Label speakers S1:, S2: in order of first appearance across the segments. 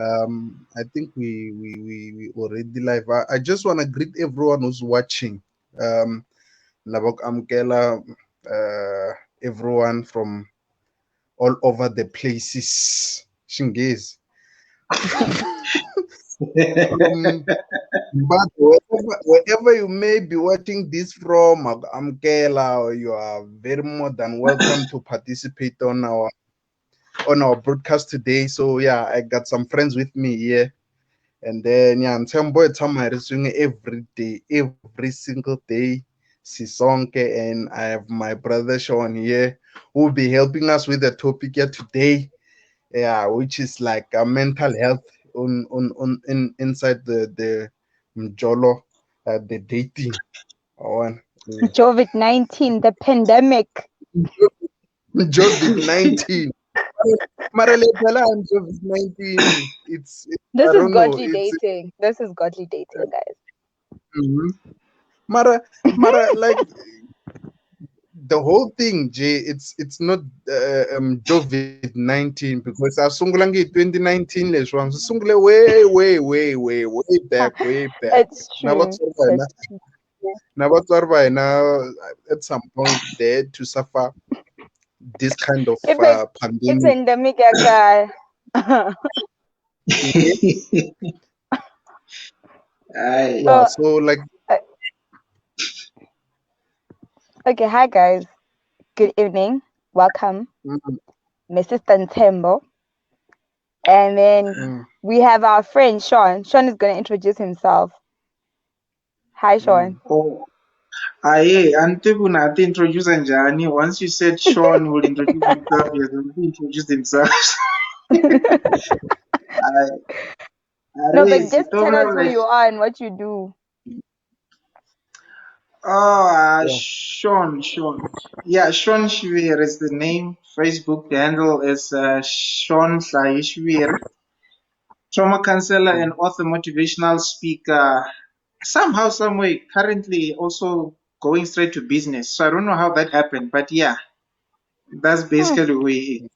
S1: I think we already live. I just want to greet everyone who's watching. Nabok Amkela, everyone from all over the places. Shingez. But wherever you may be watching this from, Amkela, you are very more than welcome to participate on our broadcast today. So yeah, I got some friends with me here. And then yeah, Mtembo Tamariswing every day, every single day. Sisonke, and I have my brother Sean here who will be helping us with the topic here today. Yeah, which is like mental health inside the Mjolo, the dating one.
S2: COVID-19, the pandemic.
S1: COVID-19. Maralebela and COVID-19.
S2: This
S1: I
S2: is
S1: don't know.
S2: godly dating. This is godly dating, guys.
S1: Mhm. Mara, like the whole thing, Jay, it's not COVID-19 because Asungulangi 2019 is wrong. Sungule way back.
S2: It's true. It's true.
S1: Nabatswarba now at some point there to suffer this kind of
S2: It's
S1: pandemic.
S2: endemic, guy.
S1: Yeah,
S3: Aye.
S2: So,
S1: so like
S2: uh, okay, hi guys. Good evening. Welcome,
S1: mm,
S2: Mrs. Tantembo. And then
S1: mm,
S2: we have our friend Sean. Sean is going to introduce himself. Hi,
S1: mm.
S2: Sean.
S3: Oh, aye, Antebu Nati introduce Anjani. Once you said Sean will introduce himself, he has already introduced himself. Aye.
S2: No,
S3: Are,
S2: but just tell us
S3: Sitoma,
S2: who
S3: like,
S2: you are and what you do.
S3: oh,
S1: Yeah.
S3: Sean. Yeah, Sean Shvir is the name. Facebook handle is Sean Shvir. Trauma counselor and
S1: Mm.
S3: author, motivational speaker. Somehow, some way, currently also going straight to business. So I don't know how that happened, but yeah, that's
S2: Hmm.
S3: basically where he.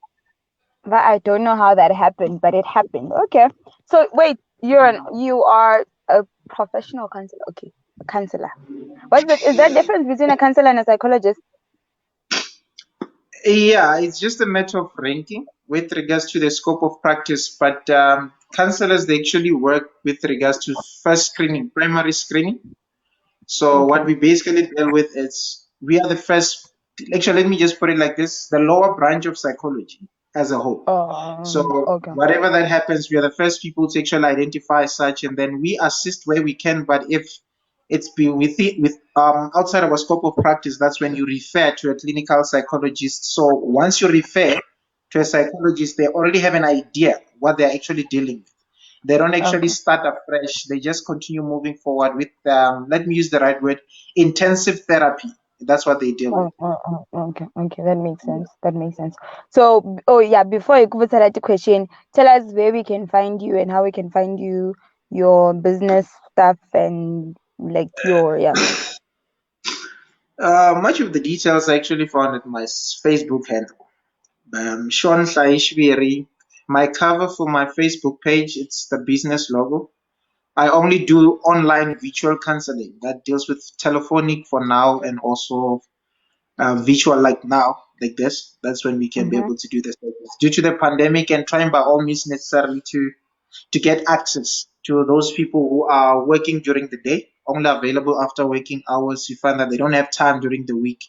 S2: But I don't know how that happened, but it happened. Okay. So wait, you are a professional counselor. Okay, a counselor. Is there a difference between a counselor and a psychologist?
S3: Yeah, it's just a matter of ranking with regards to the scope of practice. But counselors, they actually work with regards to first screening, primary screening. So
S2: Okay.
S3: what we basically deal with is we are the first. Actually, let me just put it like this: the lower branch of psychology as a whole. So
S2: Okay.
S3: whatever that happens, we are the first people to actually identify such, and then we assist where we can. But if it's be with it with outside of our scope of practice, that's when you refer to a clinical psychologist. So once you refer to a psychologist, they already have an idea what they're actually dealing with. They don't actually
S2: Okay.
S3: start afresh. They just continue moving forward with, let me use the right word, intensive therapy. That's what they deal with.
S2: Okay. Okay. That makes sense. That makes sense. So, oh yeah, before you go to that question, tell us where we can find you and how we can find you, your business stuff, and like your yeah.
S3: Much of the details I actually found at my Facebook handle. Sean Saishviri. My cover for my Facebook page, it's the business logo. I only do online virtual counseling that deals with telephonic for now and also virtual like now, like this. That's when we can be
S2: Mm-hmm.
S3: able to do this. Due to the pandemic and trying by all means necessary to get access to those people who are working during the day, only available after working hours. You find that they don't have time during the week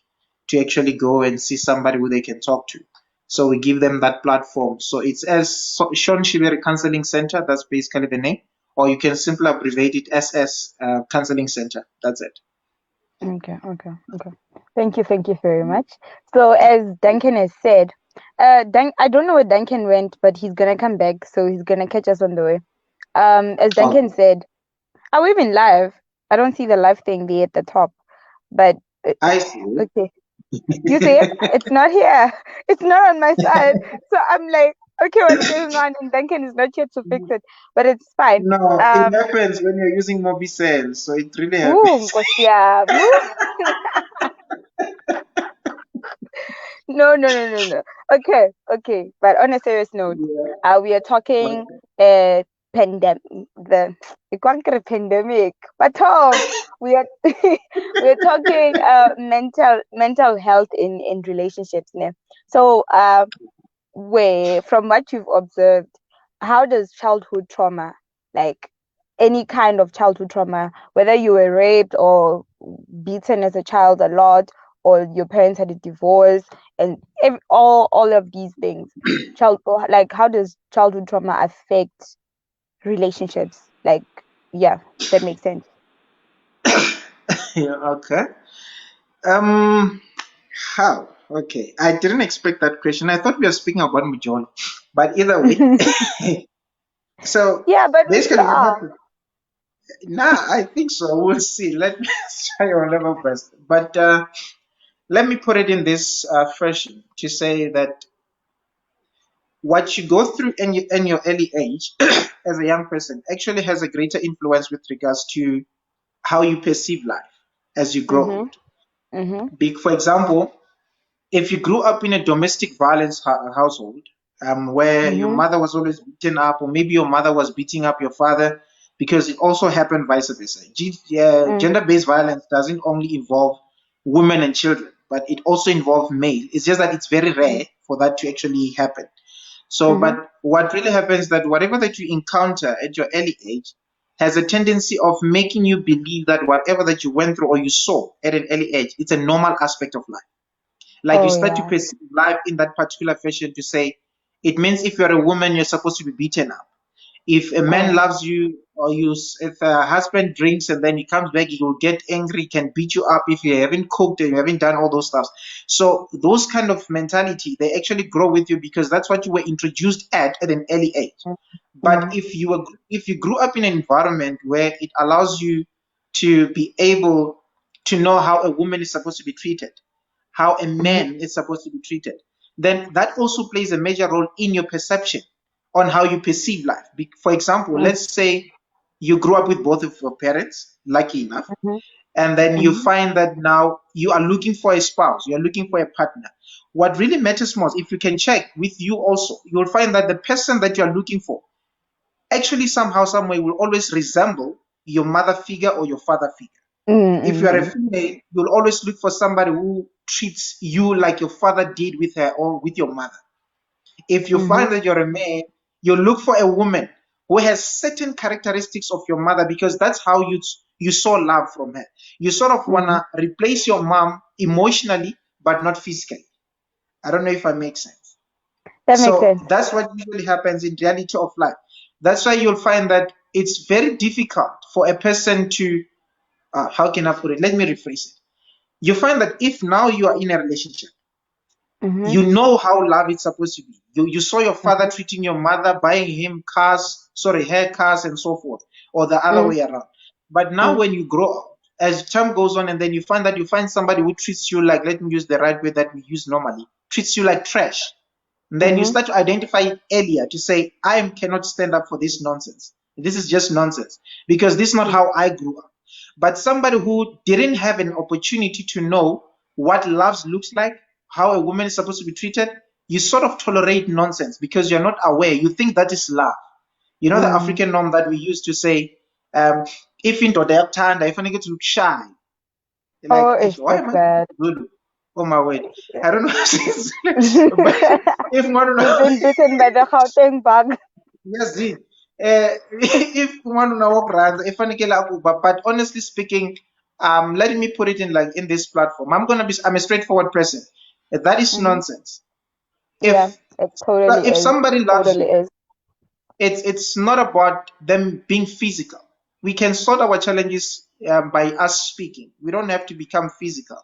S3: to actually go and see somebody who they can talk to. So we give them that platform. So it's as Sean Shiberi Counseling Center. That's basically the name. Or you can simply abbreviate it SS Counseling Center. That's it.
S2: Okay. Thank you very much. So as Duncan has said, I don't know where Duncan went, but he's gonna come back, so he's gonna catch us on the way. As Duncan
S3: Okay.
S2: said, are we even live? I don't see the live thing there at the top, but
S3: I see.
S2: okay. You see it? It's not here. It's not on my side. So I'm like, okay, what's going on? And Duncan is not here to fix it, but it's fine.
S3: No, it
S2: Um,
S3: happens when you're using Mobicel, so it really
S2: ooh,
S3: happens.
S2: Ngosia, no. Okay. But on a serious note,
S3: Yeah.
S2: we are talking
S3: Okay.
S2: pandemic, the you can't get a pandemic, but we are we're talking mental health in relationships now. So where from what you've observed, how does childhood trauma, like any kind of childhood trauma, whether you were raped or beaten as a child a lot, or your parents had a divorce, and all of these things, like how does childhood trauma affect relationships? Like, yeah, that makes sense.
S3: Yeah, okay. Um, how? Okay, I didn't expect that question. I thought we were speaking about Mjolo, but either way. So
S2: Yeah, but we
S3: basically, what
S2: are.
S3: happened? Nah, I think so. We'll see. Let me try our level best. But let me put it in this fashion to say that what you go through in your early age as a young person actually has a greater influence with regards to how you perceive life as you grow
S2: Mhm.
S3: old.
S2: Mhm.
S3: For example, if you grew up in a domestic violence household, where your
S2: Mhm.
S3: mother was always beaten up, or maybe your mother was beating up your father, because it also happened vice versa.
S2: Mm.
S3: Gender-based violence doesn't only involve women and children, but it also involves male. It's just that it's very
S2: Mm.
S3: rare for that to actually happen. So,
S2: Mhm.
S3: but what really happens is that whatever that you encounter at your early age has a tendency of making you believe that whatever that you went through or you saw at an early age, it's a normal aspect of life. Like you
S2: Oh
S3: start to
S2: yeah.
S3: perceive life in that particular fashion to say, it means if you're a woman, you're supposed to be beaten up. If a man
S2: Mm.
S3: loves you, or if a husband drinks and then he comes back, he will get angry, can beat you up if you haven't cooked and you haven't done all those stuff. So those kind of mentality, they actually grow with you because that's what you were introduced at an early age. But
S2: Mm.
S3: if you grew up in an environment where it allows you to be able to know how a woman is supposed to be treated, how a
S2: Mhm.
S3: man is supposed to be treated, then that also plays a major role in your perception on how you perceive life. For example,
S2: Mm.
S3: let's say you grew up with both of your parents, lucky enough,
S2: Mhm.
S3: and then you
S2: Mhm.
S3: find that now you are looking for a spouse, you're looking for a partner. What really matters most, if you can check with you also, you'll find that the person that you're looking for actually somehow, some way will always resemble your mother figure or your father figure. If you are a
S2: Mm.
S3: female, you'll always look for somebody who treats you like your father did with her or with your mother. If you
S2: Mhm.
S3: find that you're a man, you look for a woman who has certain characteristics of your mother because that's how you saw love from her. You sort of
S2: Mhm.
S3: wanna replace your mom emotionally, but not physically. I don't know if I make sense.
S2: That makes
S3: So
S2: sense.
S3: that's what usually happens in reality of life. That's why you'll find that it's very difficult for a person to how can I put it? Let me rephrase it. You find that if now you are in a relationship,
S2: Mhm.
S3: you know how love is supposed to be. You saw your father
S2: Mhm.
S3: treating your mother, buying him cars, sorry, hair cars, and so forth, or the other
S2: Mm.
S3: way around. But now
S2: Mm.
S3: when you grow up, as time goes on, and then you find that you find somebody who treats you like, let me use the right way that we use normally, treats you like trash. And then you
S2: Mhm.
S3: start to identify it earlier to say, cannot stand up for this nonsense. This is just nonsense because this is not
S2: Mm.
S3: how I grew up. But somebody who didn't have an opportunity to know what love looks like, how a woman is supposed to be treated, you sort of tolerate nonsense because you're not aware. You think that is love. You know the
S2: Mm.
S3: African norm that we used to say, if into their time, if I get to look shy.
S2: Oh,
S3: Like,
S2: it's
S3: why
S2: that's
S3: am I
S2: bad.
S3: good? Oh my word. I don't know. But if one
S2: You've been bitten by the Gauteng bug.
S3: yes, if one walk around, if I get like Uber, but honestly speaking, let me put it in like in this platform. I'm a straightforward person. That is
S2: Mhm.
S3: nonsense.
S2: Yeah,
S3: If
S2: it totally
S3: if
S2: is.
S3: somebody loves
S2: Totally
S3: you,
S2: is.
S3: it's not about them being physical. We can sort our challenges by us speaking. We don't have to become physical.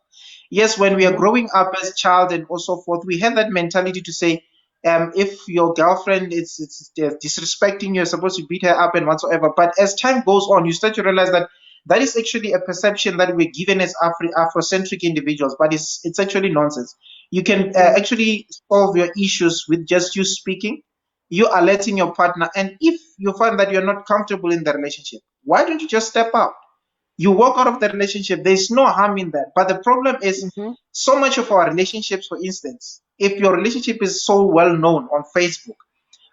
S3: Yes, when we are
S2: Mhm.
S3: growing up as child and also forth, we have that mentality to say, if your girlfriend is disrespecting you, you're supposed to beat her up and whatsoever. But as time goes on, you start to realize that that is actually a perception that we're given as Afrocentric individuals, but it's actually nonsense. You can
S2: Mm.
S3: actually solve your issues with just you speaking, you are letting your partner, and if you find that you're not comfortable in the relationship, why don't you just step out? You walk out of the relationship. There's no harm in that. But the problem is
S2: Mhm.
S3: so much of our relationships, for instance, if your relationship is so well known on Facebook,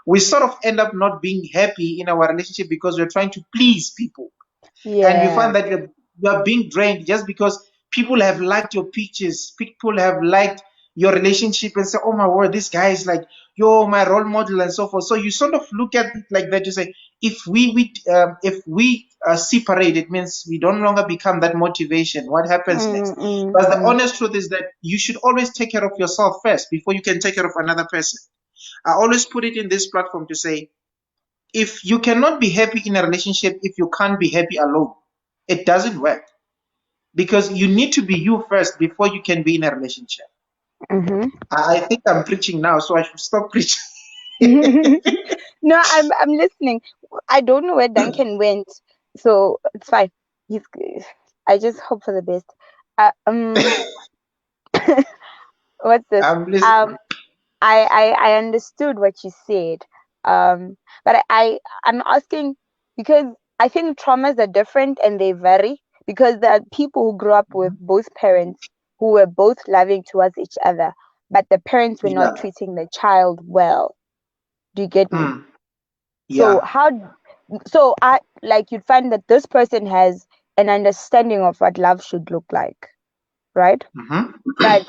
S3: we sort of end up not being happy in our relationship because we're trying to please people. And we
S2: Yeah.
S3: find that you're being drained just because people have liked your pictures, people have liked your relationship and say, oh my word, this guy is like, you're my role model and so forth. So you sort of look at it like that. You say, if we separate, it means we don't longer become that motivation. What happens
S2: Mm,
S3: next?
S2: mm,
S3: But the
S2: mm.
S3: honest truth is that you should always take care of yourself first before you can take care of another person. I always put it in this platform to say, if you cannot be happy in a relationship, if you can't be happy alone, it doesn't work, because you need to be you first before you can be in a relationship.
S2: Mhm.
S3: I think I'm preaching now, so I should stop preaching.
S2: No, I'm listening. I don't know where Duncan went, so it's fine. He's. I just hope for the best. Uh, um, what's this?
S3: I'm
S2: Um,
S3: listening.
S2: I understood what you said. But I'm asking because I think traumas are different and they vary because there are people who grew up with
S3: Mhm.
S2: both parents who were both loving towards each other, but the parents were not
S3: Yeah.
S2: treating the child well. Do you get me?
S3: Hmm.
S2: So
S3: Yeah.
S2: so I like you'd find that this person has an understanding of what love should look like, right?
S3: Hmm.
S2: But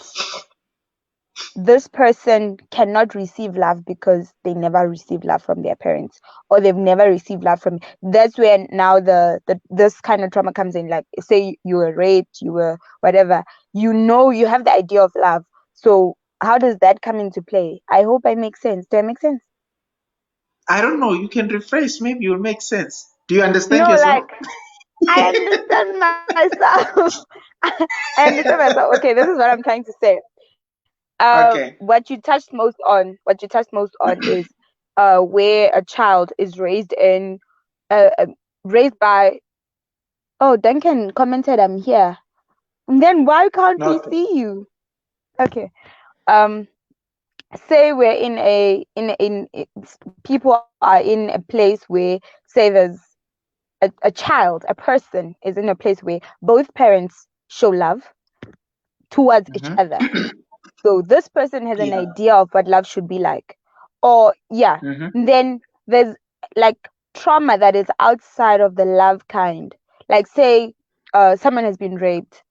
S2: this person cannot receive love because they never received love from their parents or they've never received love from. That's where now the this kind of trauma comes in. Like say you were raped, you were whatever, you have the idea of love. So how does that come into play? I hope I make sense. Do I make sense?
S3: I don't know. You can rephrase. Maybe it will make sense. Do you understand
S2: No,
S3: yourself?
S2: like I understand myself. I understand myself. Okay, this is what I'm trying to say.
S3: Okay.
S2: What you touched most on is where a child is raised in raised by. Oh, Duncan commented I'm here. And then why can't we
S3: Okay.
S2: see you? Okay. Um say we're people are in a place where say there's a child, a person is in a place where both parents show love towards each
S3: Hmm.
S2: other. So this person has an
S3: Yeah.
S2: idea of what love should be like. Or yeah,
S3: Hmm.
S2: then there's like trauma that is outside of the love kind. Like say someone has been raped.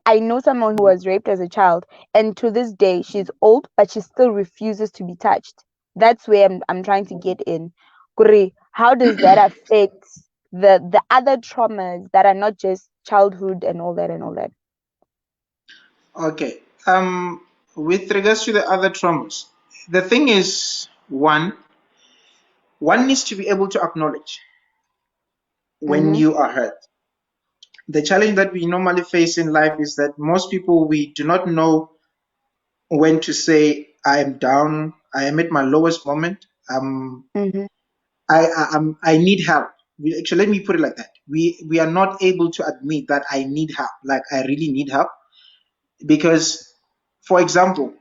S2: I know someone who was raped as a child and to this day she's old but she still refuses to be touched. That's where I'm trying to get in. Kuri, how does that affect the other traumas that are not just childhood and all that and all that?
S3: Okay. With regards to the other traumas, the thing is, one needs to be able to acknowledge when
S2: Mm-hmm.
S3: you are hurt. The challenge that we normally face in life is that most people, we do not know when to say, I am down, I am at my lowest moment,
S2: Mm-hmm.
S3: I need help. Actually, let me put it like that. We are not able to admit that I need help, like I really need help, because, for example,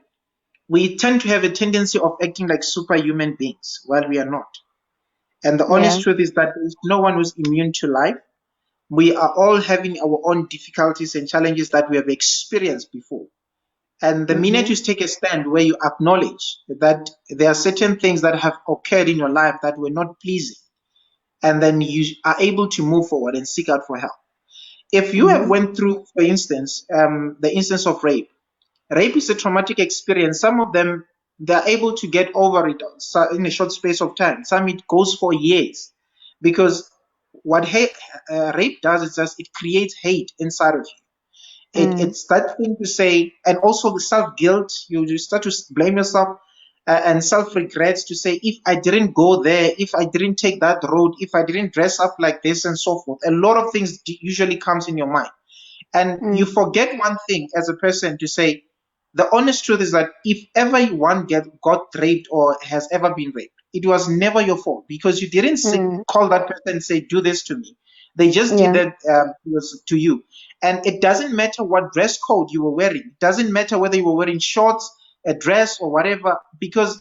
S3: we tend to have a tendency of acting like superhuman beings while we are not. And the honest
S2: Yeah.
S3: truth is that there is no one who's immune to life. We are all having our own difficulties and challenges that we have experienced before. And the minute
S2: Mm-hmm.
S3: you take a stand where you acknowledge that there are certain things that have occurred in your life that were not pleasing, and then you are able to move forward and seek out for help. If you have
S2: Mm-hmm.
S3: went through, for instance, the instance of rape, rape is a traumatic experience. Some of them, they're able to get over it in a short space of time. Some it goes for years, because what rape does is just it creates hate inside of you.
S2: Mm,
S3: It's that thing to say, and also the self guilt. You start to blame yourself, and self regrets to say, if I didn't go there, if I didn't take that road, if I didn't dress up like this, and so forth. A lot of things usually comes in your mind, and you
S2: mm,
S3: forget one thing as a person to say, the honest truth is that if ever one got raped or has ever been raped, it was never your fault, because you didn't
S2: mm,
S3: call that person and say, do this to me. They just did
S2: yeah.
S3: that to you. And it doesn't matter what dress code you were wearing. It doesn't matter whether you were wearing shorts, a dress, or whatever, because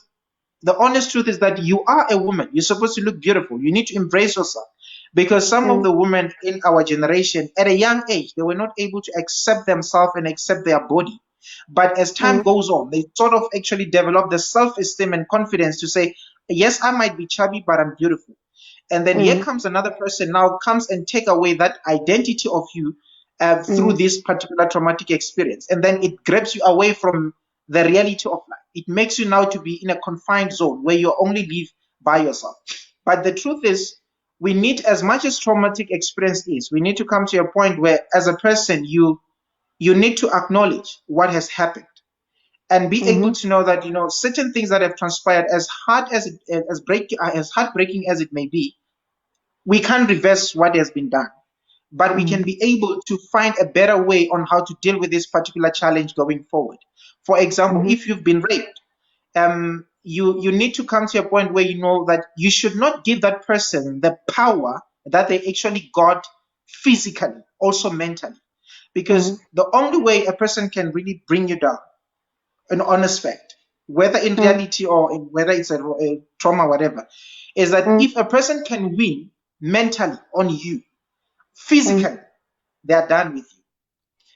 S3: the honest truth is that you are a woman. You're supposed to look beautiful. You need to embrace yourself. Because some of
S2: Mm,
S3: the women in our generation, at a young age, they were not able to accept themselves and accept their body. But as time
S2: mm,
S3: goes on, they sort of actually develop the self esteem and confidence to say, yes, I might be chubby, but I'm beautiful. And then here
S2: Mm,
S3: comes another person now comes and take away that identity of you through
S2: mm,
S3: this particular traumatic experience. And then it grabs you away from the reality of life. It makes you now to be in a confined zone where you only live by yourself. But the truth is, we need, as much as traumatic experience is, we need to come to a point where, as a person, you need to acknowledge what has happened and be able
S2: mm-hmm,
S3: to know that certain things that have transpired, as hard as as heartbreaking as it may be, we can't reverse what has been done, but we can
S2: mm,
S3: be able to find a better way on how to deal with this particular challenge going forward. For example,
S2: mm-hmm,
S3: if you've been raped, you need to come to a point where you know that you should not give that person the power that they actually got physically, also mentally,
S2: mm,
S3: because the only way a person can really bring you down, an honest fact, whether in
S2: mm,
S3: reality or whether it's a trauma, whatever, is that
S2: mm,
S3: if a person can win mentally on you,
S2: mm,
S3: physically, they are done with you.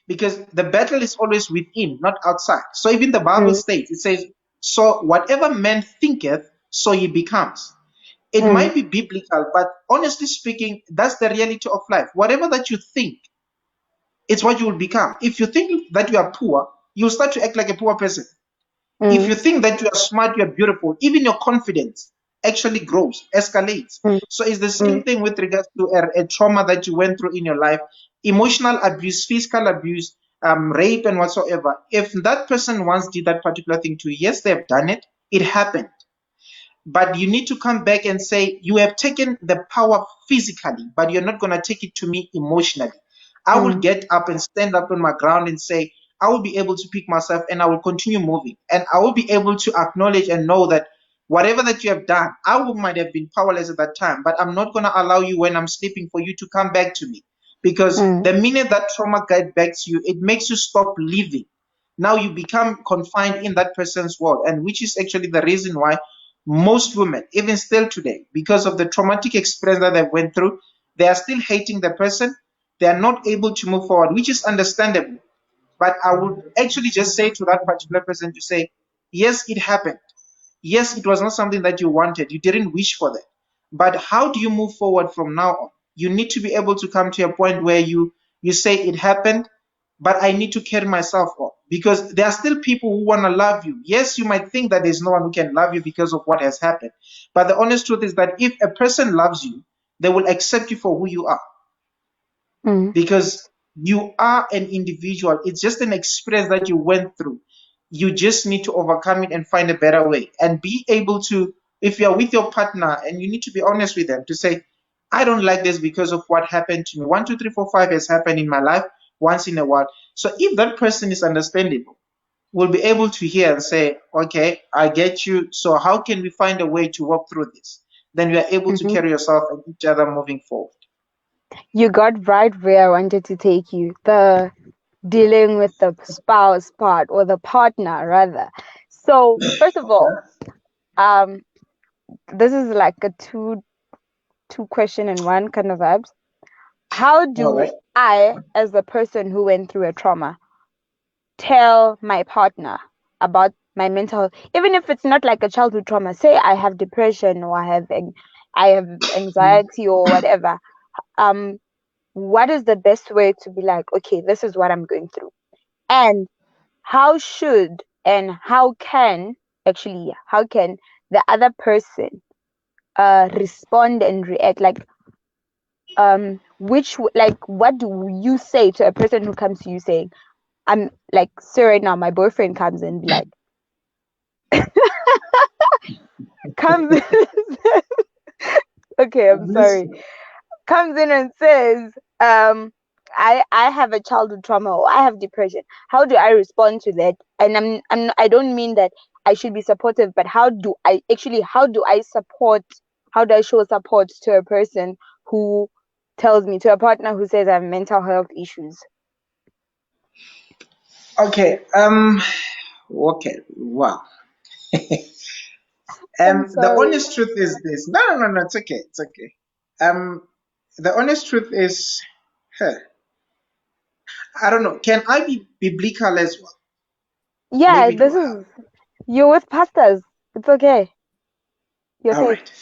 S3: Because the battle is always within, not outside. So even the Bible
S2: mm,
S3: states, it says, so whatever man thinketh, so he becomes. It
S2: mm,
S3: might be biblical, but honestly speaking, that's the reality of life. Whatever that you think, it's what you will become. If you think that you are poor, you'll start to act like a poor person. If
S2: mm,
S3: you think that you are smart, you are beautiful, even your confidence actually grows, escalates.
S2: mm,
S3: So it's the
S2: mm,
S3: same thing with regards to a trauma that you went through in your life, emotional abuse, physical abuse, rape, and whatsoever. If that person once did that particular thing to you, yes, they've done it. It happened. But you need to come back and say, you have taken the power physically, but you're not going to take it to me emotionally. I will
S2: mm,
S3: get up and stand up on my ground and say, I will be able to pick myself and I will continue moving. And I will be able to acknowledge and know that whatever that you have done, might have been powerless at that time, but I'm not going to allow you when I'm sleeping for you to come back to me. Because
S2: mm,
S3: the minute that trauma gets back to you, it makes you stop living. Now you become confined in that person's world, and which is actually the reason why most women, even still today, because of the traumatic experience that they went through, they are still hating the person. They are not able to move forward, which is understandable. But I would actually just say to that particular person to say, yes, it happened. Yes, it was not something that you wanted. You didn't wish for that. But how do you move forward from now on? You need to be able to come to a point where you say it happened, but I need to carry myself up, because there are still people who want to love you. Yes, you might think that there's no one who can love you because of what has happened. But the honest truth is that if a person loves you, they will accept you for who you are,
S2: mm,
S3: because you are an individual. It's just an experience that you went through. You just need to overcome it and find a better way and be able to, if you're with your partner, and you need to be honest with them to say, I don't like this because of what happened to me. 1, 2, 3, 4, 5 has happened in my life once in a while. So if that person is understandable, we'll be able to hear and say, okay, I get you. So how can we find a way to work through this? Then you are able to
S2: mhm.
S3: carry yourself and each other moving forward.
S2: You got right where I wanted to take you. The dealing with the spouse part or the partner rather. So first of all, um, this is like a two question and one kind of vibes. How
S3: All
S2: do
S3: right.
S2: I, as the person who went through a trauma, tell my partner about my mental health, even if it's not like a childhood trauma? Say I have depression or I have anxiety or whatever. Um, what is the best way to be like, okay, this is what I'm going through, and how should and how can the other person respond and react, like like what do you say to a person who comes to you saying, I'm like, so right now my boyfriend comes and be like, comes okay, I'm sorry, comes in and says, I have a childhood trauma or I have depression. How do I respond to that? And I don't mean that I should be supportive, but how do I show support to a person who tells me, to a partner who says I have mental health issues?
S3: Okay. Okay. Wow.
S2: I'm
S3: The
S2: sorry.
S3: honest truth is this. No, no, no, no. It's okay. It's okay. Um, the honest truth is, huh, I don't know. Can I be biblical as well?
S2: Yeah,
S3: Maybe it
S2: this
S3: will help.
S2: is, you're with pastors. It's okay. You're
S3: All
S2: safe.
S3: right.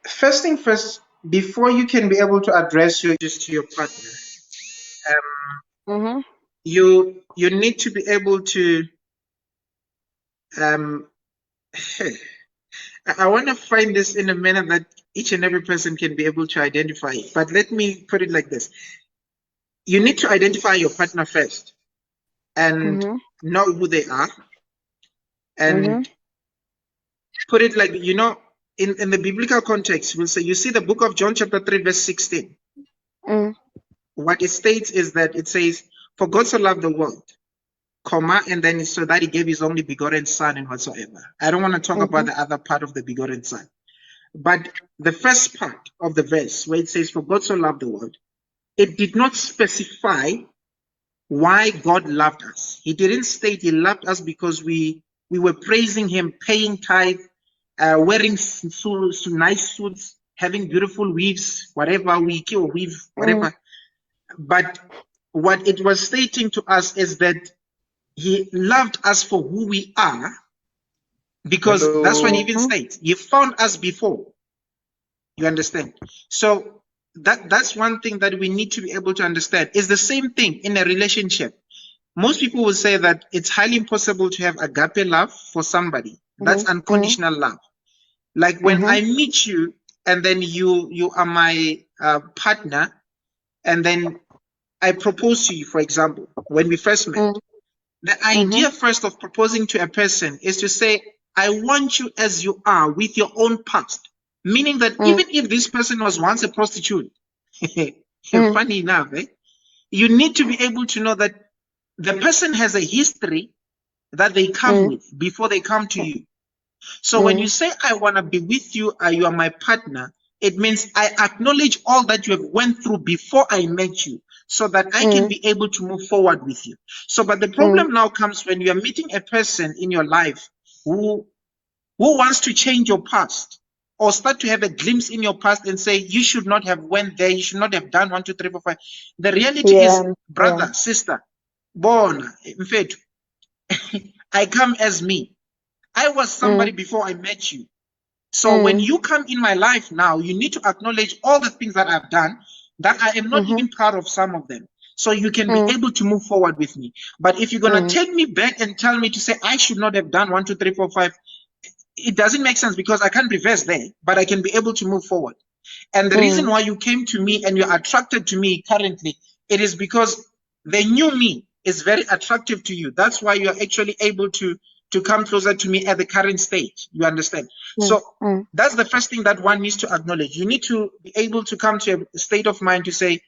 S3: First thing first, before you can be able to address your issues to your partner,
S2: Mm-hmm.
S3: you need to be able to um I want to find this in a manner that each and every person can be able to identify it. But let me put it like this. You need to identify your partner first and
S2: Mm-hmm.
S3: know who they are
S2: Mm-hmm.
S3: and put it like, in the biblical context, we'll say, you see the book of John chapter 3, verse 16.
S2: Mm.
S3: What it states is that it says, for God so loved the world, comma, and then so that he gave his only begotten son and whatsoever. I don't want to talk about
S2: Mm-hmm.
S3: the other part of the begotten son. But the first part of the verse where it says, for God so loved the world, it did not specify why God loved us. He didn't state he loved us because we were praising him, paying tithe, wearing nice suits, having beautiful weaves, whatever we kill, weave,
S2: Mm.
S3: whatever. But what it was stating to us is that he loved us for who we are, because that's what he
S1: Hello.
S3: even
S2: Mm-hmm.
S3: states. He found us before. You understand? So that's one thing that we need to be able to understand. It's the same thing in a relationship. Most people will say that it's highly impossible to have agape love for somebody. That's
S2: Mm-hmm.
S3: unconditional love. Like when
S2: Mm-hmm.
S3: I meet you and then you are my partner, and then I propose to you, for example, when we first met. The
S2: Mm-hmm.
S3: idea first of proposing to a person is to say, I want you as you are with your own past. Meaning that
S2: Mm.
S3: even if this person was once a prostitute,
S2: Mm.
S3: funny enough, you need to be able to know that the person has a history that they come
S2: Mm.
S3: with before they come to you. So when you
S2: Mm.
S3: say, I want to be with you, you are my partner, it means I acknowledge all that you have went through before I met you so that I can
S2: Mm.
S3: be able to move forward with you. So, but the
S2: Mm.
S3: problem now comes when you are meeting a person in your life who wants to change your past or start to have a glimpse in your past and say, you should not have went there, you should not have done 1, 2, 3, 4, 5. The reality
S2: Yeah.
S3: is,
S2: Yeah.
S3: brother, sister, born, in fact, I come as me. I was
S2: Mm.
S3: somebody before I met you. So when
S2: Mm.
S3: you come in my life now, you need to acknowledge all the things that I've done, that I am not
S2: Mm-hmm.
S3: even proud of some of them. So you can be
S2: Mm.
S3: able to move forward with me. But if you're going to
S2: Mm.
S3: take me back and tell me to say I should not have done 1, 2, 3, 4, 5, it doesn't make sense because I can't reverse there, but I can be able to move forward. And the reason
S2: Mm.
S3: why you came to me and you're attracted to me currently, it is because the new me is very attractive to you. That's why you're actually able to come closer to me at the current stage. You understand?
S2: Mm.
S3: So
S2: Mm.
S3: that's the first thing that one needs to acknowledge. You need to be able to come to a state of mind to say,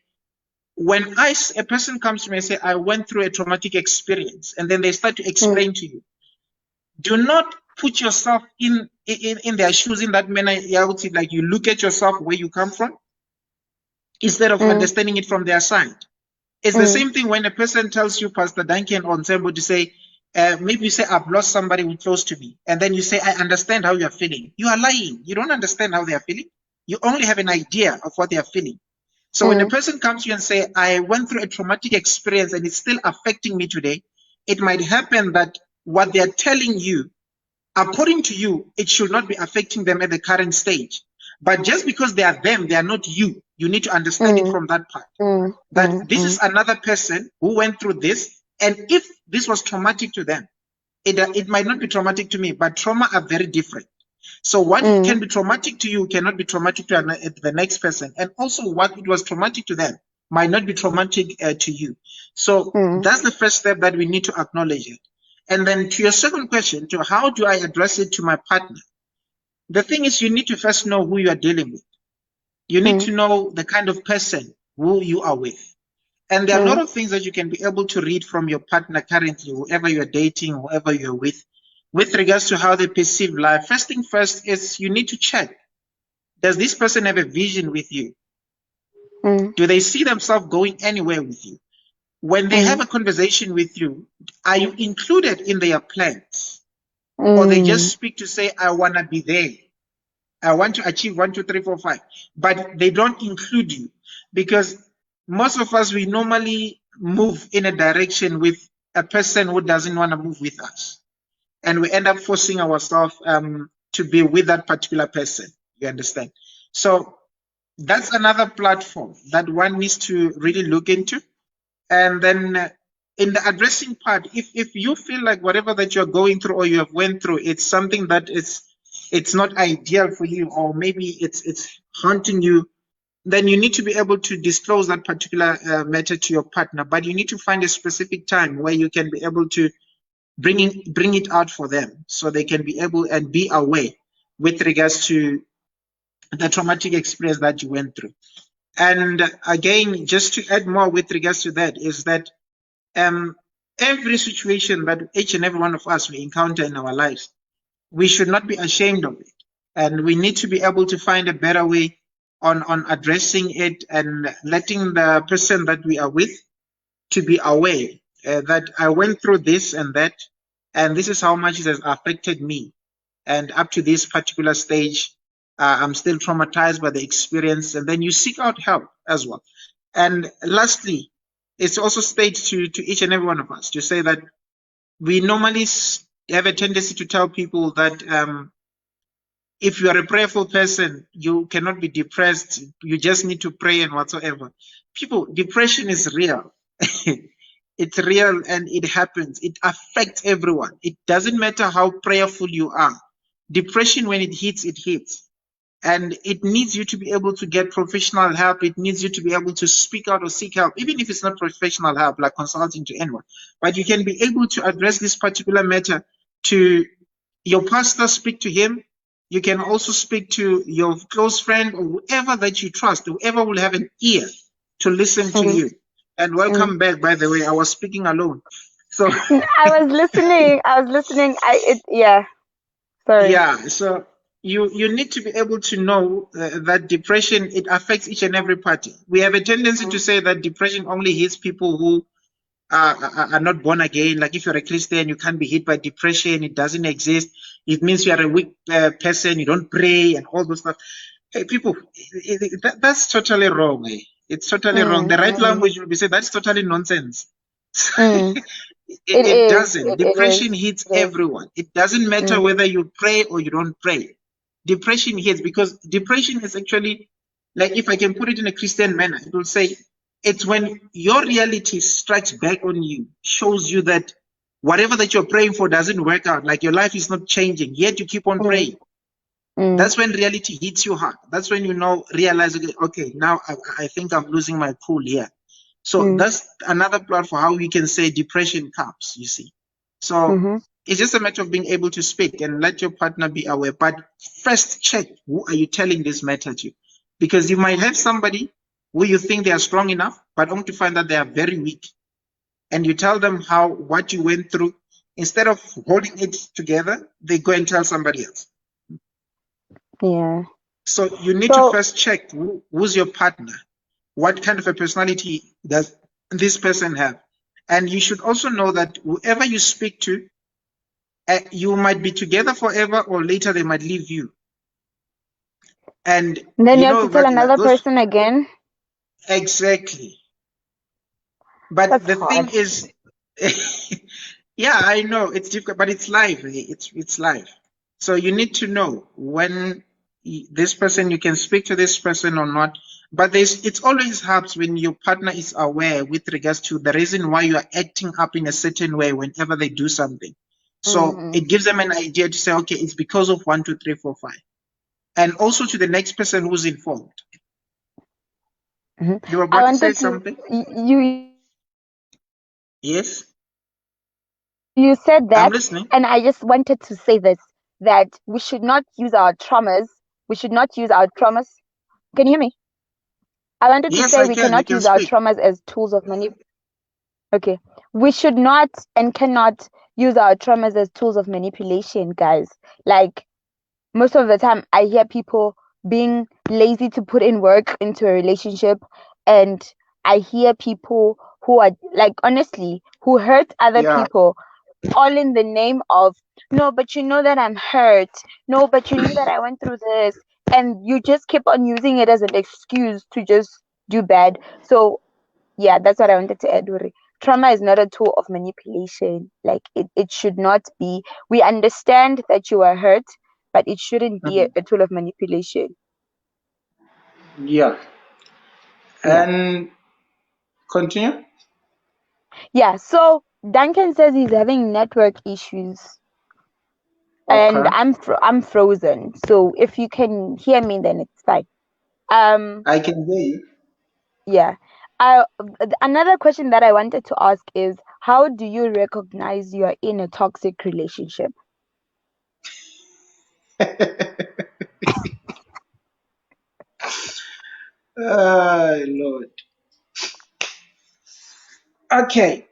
S3: when a person comes to me and say, I went through a traumatic experience, and then they start to
S2: Mm.
S3: explain to you, do not put yourself in their shoes in that manner. I would say, like, you look at yourself where you come from instead of
S2: Mm.
S3: understanding it from their side. It's the
S2: Mm.
S3: same thing when a person tells you, Pastor Duncan or Nsembo, to say, maybe you say, I've lost somebody who close to me. And then you say, I understand how you're feeling. You are lying. You don't understand how they are feeling. You only have an idea of what they are feeling. So when a
S2: Mm.
S3: person comes to you and say, I went through a traumatic experience and it's still affecting me today, it might happen that what they are telling you, according to you, it should not be affecting them at the current stage. But just because they are them, they are not you. You need to understand it
S2: Mm.
S3: from that part,
S2: Mm.
S3: that
S2: Mm.
S3: this is another person who went through this. And if this was traumatic to them, it might not be traumatic to me, but trauma are very different. So what
S2: Mm.
S3: can be traumatic to you cannot be traumatic to the next person. And also what it was traumatic to them might not be traumatic to you. So
S2: Mm.
S3: that's the first step that we need to acknowledge it. And then to your second question, to how do I address it to my partner? The thing is, you need to first know who you are dealing with. You need
S2: Mm.
S3: to know the kind of person who you are with. And there are a lot
S2: Mm.
S3: of things that you can be able to read from your partner currently, whoever you're dating, whoever you're with regards to how they perceive life. First thing first is you need to check, does this person have a vision with you?
S2: Mm.
S3: Do they see themselves going anywhere with you? When they have
S2: Mm.
S3: a conversation with you, are you included in their plans? Or they just
S2: Mm.
S3: speak to say, I want to be there. I want to achieve 1, 2, 3, 4, 5, but they don't include you, because most of us, we normally move in a direction with a person who doesn't want to move with us. And we end up forcing ourselves to be with that particular person. You understand? So that's another platform that one needs to really look into. And then in the addressing part, if you feel like whatever that you're going through or you have went through, it's something that it's not ideal for you, or maybe it's haunting you, then you need to be able to disclose that particular matter to your partner. But you need to find a specific time where you can be able to bring it out for them, so they can be able and be aware with regards to the traumatic experience that you went through. And again, just to add more with regards to that, is that um, every situation that each and every one of us we encounter in our lives, we should not be ashamed of it. And we need to be able to find a better way on addressing it and letting the person that we are with to be aware that I went through this and that, and this is how much it has affected me. And up to this particular stage, I'm still traumatized by the experience. And then you seek out help as well. And lastly, it's also states to each and every one of us to say that we normally have a tendency to tell people that if you are a prayerful person, you cannot be depressed. You just need to pray and whatsoever. People, depression is real. It's real and it happens. It affects everyone. It doesn't matter how prayerful you are. Depression, when it hits, it hits. And it needs you to be able to get professional help. It needs you to be able to speak out or seek help, even if it's not professional help, like consulting to anyone. But you can be able to address this particular matter to your pastor, speak to him. You can also speak to your close friend or whoever that you trust, whoever will have an ear to listen to you. And welcome back, by the way. I was speaking alone. So
S2: I was listening. Yeah. Sorry.
S3: yeah, so you need to be able to know that depression, it affects each and every party. We have a tendency to say that depression only hits people who are not born again. Like if you're a Christian, you can't be hit by depression. It doesn't exist. It means you are a weak person. You don't pray and all those stuff. Hey, people, that's totally wrong. Eh? It's totally wrong. The right language would be said that's totally nonsense. It doesn't. Depression hits everyone. It doesn't matter whether you pray or you don't pray. Depression hits because depression is actually, like, if I can put it in a Christian manner, it will say it's when your reality strikes back on you, shows you that whatever that you're praying for doesn't work out, like your life is not changing, yet you keep on praying. That's when reality hits you hard. That's when you realize, okay, now I think I'm losing my cool here. So that's another plot for how we can say depression comes, you see. So it's just a matter of being able to speak and let your partner be aware. But first check, who are you telling this matter to? Because you might have somebody who you think they are strong enough, but only to find that they are very weak. And you tell them what you went through. Instead of holding it together, they go and tell somebody else.
S2: Yeah.
S3: So you need to first check who's your partner. What kind of a personality does this person have? And you should also know that whoever you speak to, you might be together forever, or later they might leave you. And
S2: then you have to tell another person again.
S3: Exactly. But
S2: That's
S3: the
S2: hard.
S3: thing is, yeah, I know it's difficult, but it's life. It's life. So you need to know when this person, you can speak to this person or not. But it always helps when your partner is aware with regards to the reason why you are acting up in a certain way whenever they do something. So it gives them an idea to say, okay, it's because of 1, 2, 3, 4, 5. And also to the next person who's informed. You were about to say something? Yes.
S2: You said that,
S3: I'm listening.
S2: and I just wanted to say this, that we should not use our traumas. We should not use our traumas. Can you hear me? I wanted to
S3: Yes,
S2: say
S3: I
S2: we
S3: can. You
S2: cannot
S3: can
S2: use our
S3: speak.
S2: traumas as tools of manipulation. Okay. We should not and cannot use our traumas as tools of manipulation, guys. Like, most of the time, I hear people being lazy to put in work into a relationship, and I hear people who are, like, honestly, who hurt other people, all in the name of, no, but you know that I'm hurt. No, but you know that I went through this. And you just keep on using it as an excuse to just do bad. So, yeah, that's what I wanted to add, Uri. Trauma is not a tool of manipulation. Like, it should not be. We understand that you are hurt. but it shouldn't be
S3: Mhm.
S2: a tool of manipulation.
S3: Yeah.
S2: Yeah.
S3: And continue.
S2: Yeah. So Duncan says he's having network issues, and
S3: Okay.
S2: I'm frozen. So if you can hear me, then it's fine. Um.
S3: I can hear
S2: Yeah. Another question that I wanted to ask is, how do you recognize you are in a toxic relationship?
S3: you. Lord. Okay.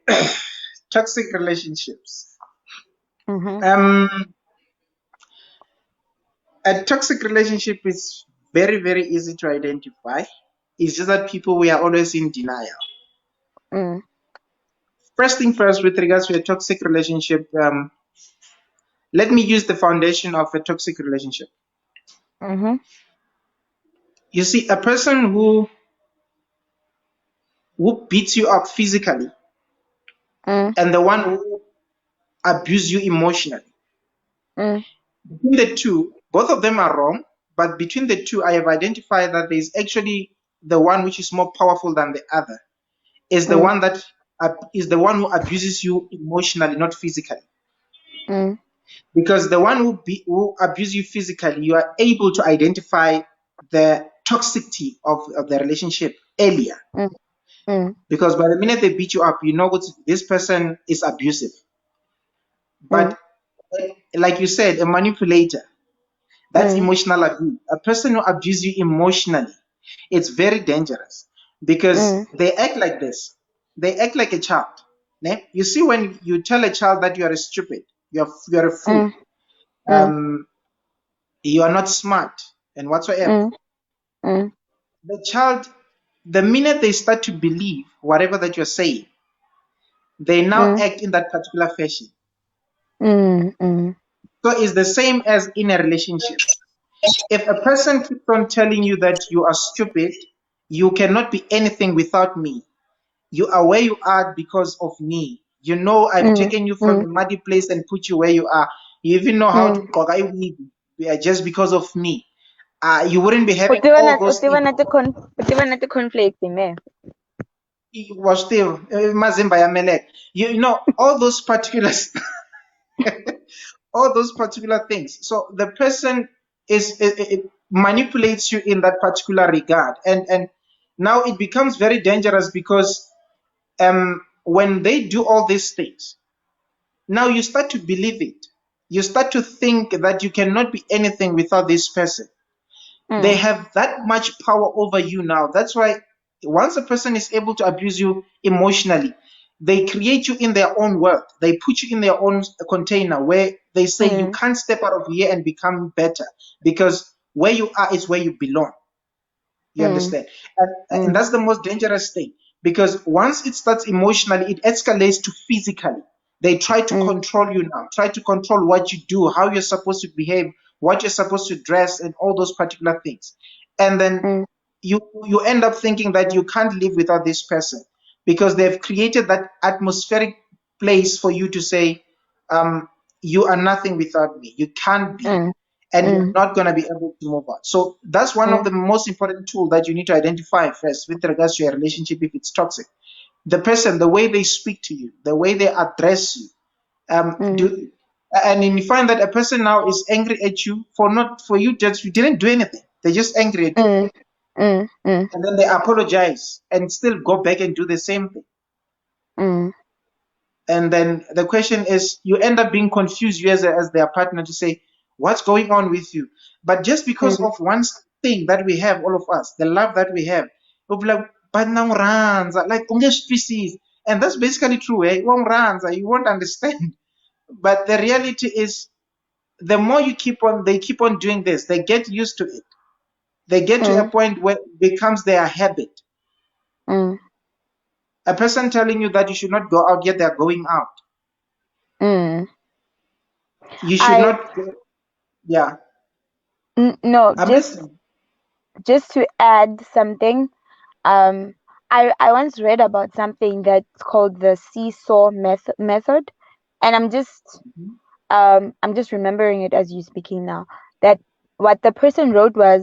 S3: Toxic relationships.
S2: Mm-hmm.
S3: Um, a toxic relationship is very, very easy to identify. It's just that people we are always in denial.
S2: Mm,
S3: First thing first, with regards to a toxic relationship, let me use the foundation of a toxic relationship.
S2: mm-hmm.
S3: You see, a person who beats you up physically
S2: Mm,
S3: and the one who abuse you emotionally.
S2: mm,
S3: Between the two, both of them are wrong, but between the two, I have identified that there is actually the one which is more powerful than the other. Is the
S2: mm,
S3: one that is the one who abuses you emotionally, not physically.
S2: mm,
S3: Because the one who abuses you physically, you are able to identify the toxicity of the relationship earlier.
S2: mm, mm,
S3: Because by the minute they beat you up, you know what this person is abusive.
S2: mm,
S3: But like you said, a manipulator, that's
S2: mm,
S3: emotional abuse. A person who abuses you emotionally, it's very dangerous because
S2: mm,
S3: they act like this. They act like a child. Ne? You see, when you tell a child that you are a stupid, you're a fool,
S2: mm, mm,
S3: um, you are not smart, and whatsoever,
S2: mm, mm,
S3: the child, the minute they start to believe whatever that you're saying, they now
S2: mm,
S3: act in that particular fashion.
S2: mm, mm,
S3: So it's the same as in a relationship. If a person keeps on telling you that you are stupid, you cannot be anything without me. You are where you are because of me. You know I've
S2: mm,
S3: taken you from
S2: mm,
S3: a muddy place and put you where you are. You even know how to
S2: mm.
S3: cook just because of me. You wouldn't be having all those things.
S2: Utiva na ti-conflict me.
S3: Was still Mazimba ya Melek. You know all those particulars, all those particular things. So the person it manipulates you in that particular regard, and now it becomes very dangerous because when they do all these things, now you start to believe it. You start to think that you cannot be anything without this person. They
S2: Mm,
S3: have that much power over you now. That's why once a person is able to abuse you emotionally, they create you in their own world. They put you in their own container where they say you
S2: mm,
S3: can't step out of here and become better because where you are is where you belong. You
S2: mm,
S3: understand? And
S2: mm,
S3: that's the most dangerous thing because once it starts emotionally, it escalates to physically. They try to
S2: mm,
S3: control you now, try to control what you do, how you're supposed to behave, what you're supposed to dress, and all those particular things. And then
S2: mm,
S3: you end up thinking that you can't live without this person because they've created that atmospheric place for you to say, you are nothing without me. You can't be
S2: mm,
S3: and you're
S2: mm,
S3: not going to be able to move on. So that's one of
S2: mm,
S3: the most important tools that you need to identify first with regards to your relationship if it's toxic. The person, the way they speak to you, the way they address you,
S2: mm,
S3: do and then you find that a person now is angry at you for not for you just you didn't do anything. They're just angry at you.
S2: mm, mm, mm,
S3: And then they apologize and still go back and do the same thing.
S2: mm,
S3: And then the question is, you end up being confused, you as their partner, to say, what's going on with you? But just because
S2: mm,
S3: of one thing that we have, all of us, the love that we have, we'll be like, but now runs, like, only species. And that's basically true, eh? Won't runs, you won't understand. But the reality is, the more you keep on, they keep on doing this, they get used to it. They get to a
S2: mm,
S3: point where it becomes their habit.
S2: mm.
S3: A person telling you that you should not go out, yet they're going out.
S2: Mm.
S3: You should
S2: I
S3: not, yeah.
S2: no,
S3: I'm listening.
S2: just to add something. Um, I once read about something that's called the seesaw method, and I'm just remembering it as you speaking now. that what the person wrote was,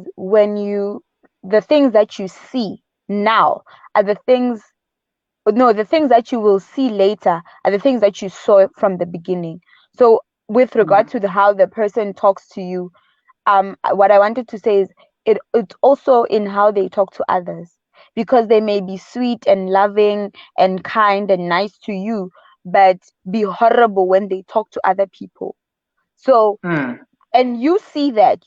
S2: the things that you see now are the things, no, the things that you will see later are the things that you saw from the beginning. So with regard
S3: Mm,
S2: to how the person talks to you, what I wanted to say is, it's also in how they talk to others, because they may be sweet and loving and kind and nice to you, but be horrible when they talk to other people. So,
S3: mm,
S2: and you see that,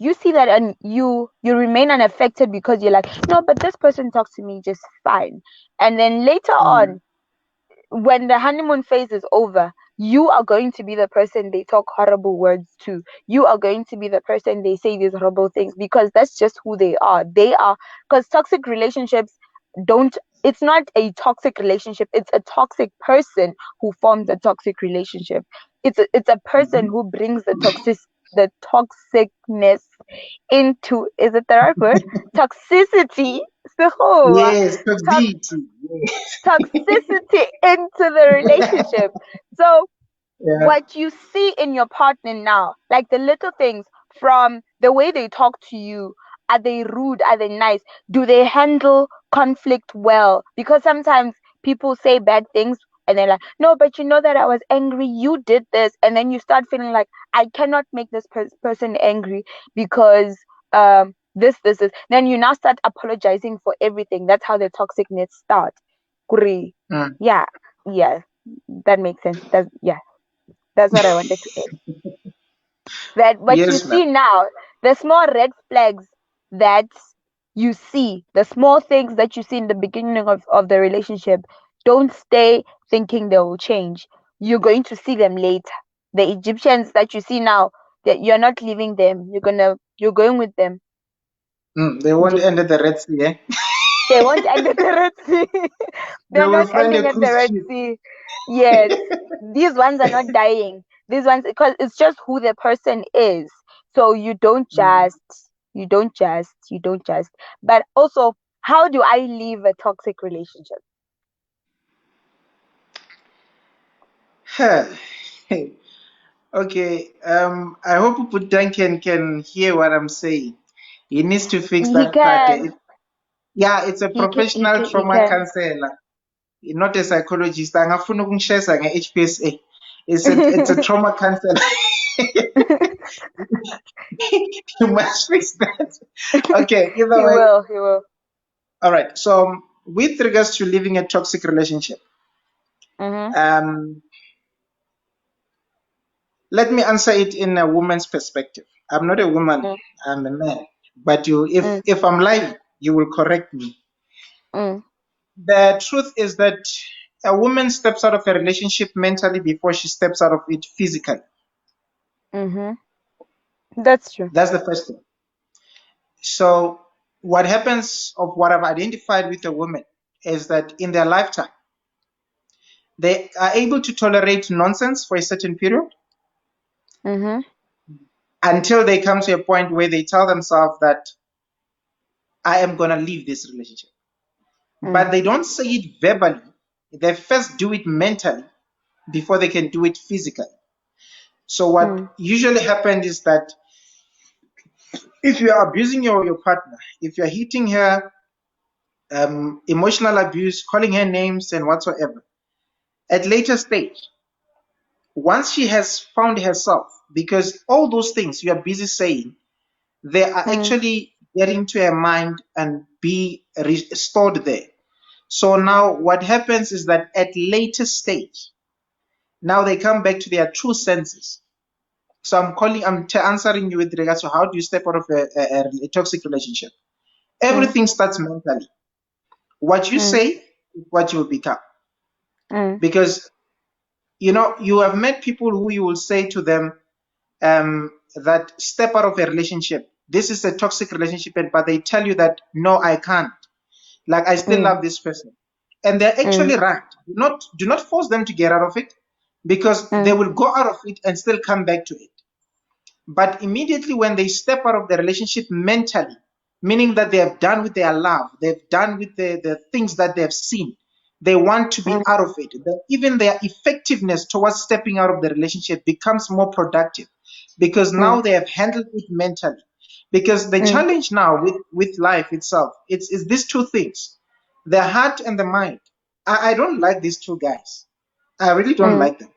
S2: and you remain unaffected because you're like, no, but this person talks to me just fine. And then later
S3: mm,
S2: on, when the honeymoon phase is over, you are going to be the person they talk horrible words to. You are going to be the person they say these horrible things, because that's just who they are. Because toxic relationships don't, it's not a toxic relationship, it's a toxic person who forms a toxic relationship. It's a person
S3: mhm.
S2: who brings the toxicness into, is it the right word? Toxicity. So,
S3: Yes, toxicity.
S2: toxicity into the relationship. So
S3: Yeah.
S2: what you see in your partner now, like the little things, from the way they talk to you, are they rude? Are they nice? Do they handle conflict well? Because sometimes people say bad things and they're like, no, but you know that I was angry, you did this. And then you start feeling like, I cannot make this person angry because this is. Then you now start apologizing for everything. That's how the toxicness starts. Kuri.
S3: Mm.
S2: Yeah, yeah, that makes sense. That's what I wanted to add. That what you
S3: Yes, ma'am.
S2: see now, the small red flags that you see, the small things that you see in the beginning of the relationship, don't stay thinking they will change. You're going to see them later. The Egyptians that you see now, that you're not leaving them. You're going with them.
S3: They won't end at the Red Sea, eh?
S2: They won't end at the Red Sea.
S3: They
S2: They're
S3: will
S2: not
S3: find a
S2: ending at the
S3: cruise
S2: Red
S3: ship.
S2: Sea. Yes. These ones are not dying. These ones, because it's just who the person is. So
S3: Mm.
S2: you don't just. But also, how do I leave a toxic relationship?
S3: Okay. I hope Put Duncan can hear what I'm saying. He needs to fix
S2: He
S3: that part.
S2: can.
S3: Yeah, it's a
S2: He can. He
S3: professional
S2: can. He
S3: trauma
S2: can.
S3: counselor, not a psychologist. Angafuna ukungishesa nge-HPSA. It's a trauma counselor. You must fix that. Okay, either
S2: He
S3: way.
S2: will. He will.
S3: All right. So, with regards to living a toxic relationship,
S2: Mhm.
S3: um, let me answer it in a woman's perspective. I'm not a woman,
S2: Mm,
S3: I'm a man. But you, if
S2: mm,
S3: if I'm lying, you will correct me.
S2: mm,
S3: The truth is that a woman steps out of a relationship mentally before she steps out of it physically.
S2: mhm. That's true.
S3: That's the first thing. So, what happens, of what I've identified with a woman, is that in their lifetime, they are able to tolerate nonsense for a certain period
S2: Mhm.
S3: until they come to a point where they tell themselves that I am going to leave this relationship. But
S2: Mm,
S3: they don't say it verbally. They first do it mentally before they can do it physically. So what
S2: mm,
S3: usually happens is that if you are abusing your partner, if you're hitting her, emotional abuse, calling her names and whatsoever, at later stage, once she has found herself, because all those things you are busy saying, they are
S2: mm,
S3: actually getting to her mind and be stored there. So now what happens is that at later stage, now they come back to their true senses. So I'm answering you with regards to how do you step out of a toxic relationship.
S2: mm,
S3: Everything starts mentally. What you
S2: mm,
S3: say is what you will become.
S2: mm,
S3: Because you have met people who you will say to them that step out of a relationship. This is a toxic relationship, but they tell you that no, I can't. Like I still
S2: mm,
S3: love this person, and they're
S2: mm,
S3: actually right. Do not force them to get out of it, because they
S2: mm,
S3: will go out of it and still come back to it. But immediately when they step out of the relationship mentally, meaning that they have done with their love, they've done with the things that they've seen, they want to be
S2: mm,
S3: out of it. Even their effectiveness towards stepping out of the relationship becomes more productive because now
S2: mm,
S3: they have handled it mentally. Because the
S2: mm,
S3: challenge now with life itself, it's these two things, the heart and the mind. I don't like these two guys. I really don't
S2: mm,
S3: like them.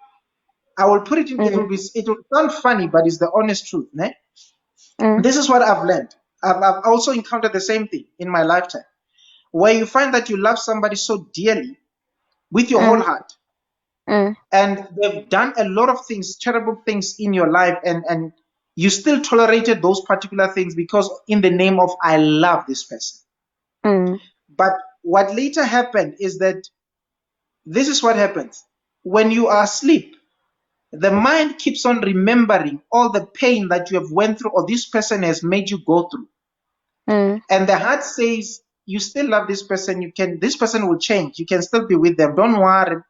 S3: I will put it in,
S2: mm,
S3: it will sound funny, but it's the honest truth. Ne?
S2: mm,
S3: This is what I've learned. I've also encountered the same thing in my lifetime, where you find that you love somebody so dearly with your whole
S2: mm,
S3: heart,
S2: mm,
S3: and they've done a lot of things, terrible things in your life, and you still tolerated those particular things because in the name of I love this person.
S2: mm,
S3: But what later happened is that this is what happens when you are asleep. The mind keeps on remembering all the pain that you have went through or this person has made you go through.
S2: mm,
S3: And the heart says, you still love this person. This person will change. You can still be with them. Don't worry.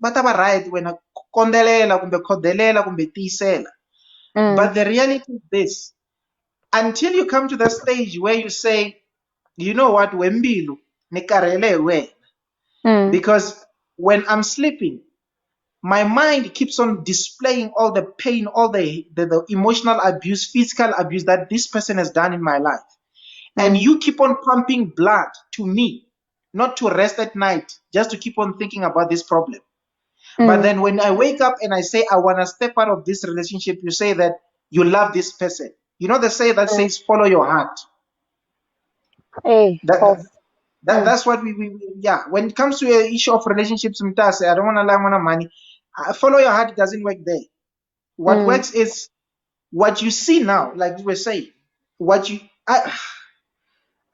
S3: Bataba right when kondelela kumbe khodelela kumbe tisela.
S2: mm,
S3: But the reality is this: until you come to the stage where you say, you know what, Wembilu, nikarele we.
S2: mm,
S3: Because when I'm sleeping, my mind keeps on displaying all the pain, all the emotional abuse, physical abuse that this person has done in my life. And
S2: mm,
S3: you keep on pumping blood to me, not to rest at night, just to keep on thinking about this problem. But
S2: mm.
S3: then when I wake up and I say, I want to step out of this relationship, you say that you love this person. You know the say that
S2: Mm.
S3: says, follow your heart.
S2: Hey,
S3: That,
S2: false. Mm,
S3: that's what yeah. When it comes to an issue of relationships, I don't want to lie, I want money. Follow your heart, it doesn't work there. What
S2: mm,
S3: works is what you see now, like we were saying, what you,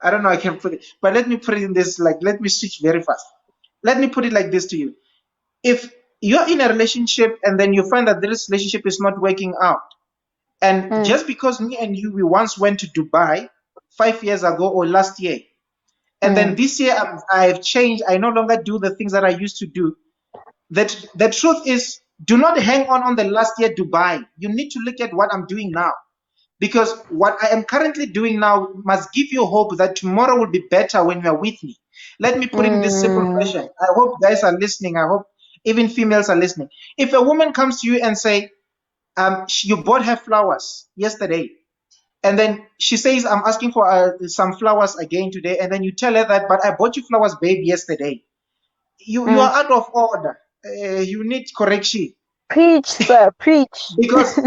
S3: I don't know, I can put it, but let me put it in this, like, let me switch very fast. Let me put it like this to you. If you're in a relationship and then you find that this relationship is not working out, and
S2: mm,
S3: just because me and you, we once went to Dubai 5 years ago or last year, and then
S2: mm,
S3: this year I've changed, I no longer do the things that I used to do. That the truth is, do not hang on the last year Dubai. You need to look at what I'm doing now. Because what I am currently doing now must give you hope that tomorrow will be better when you are with me. Let me put it in this simple
S2: mm,
S3: fashion. I hope guys are listening. I hope even females are listening. If a woman comes to you and say, you bought her flowers yesterday, and then she says, I'm asking for some flowers again today, and then you tell her that, but I bought you flowers, babe, yesterday. You
S2: mm.
S3: are out of order. You need correction.
S2: Preach, sir, preach.
S3: Because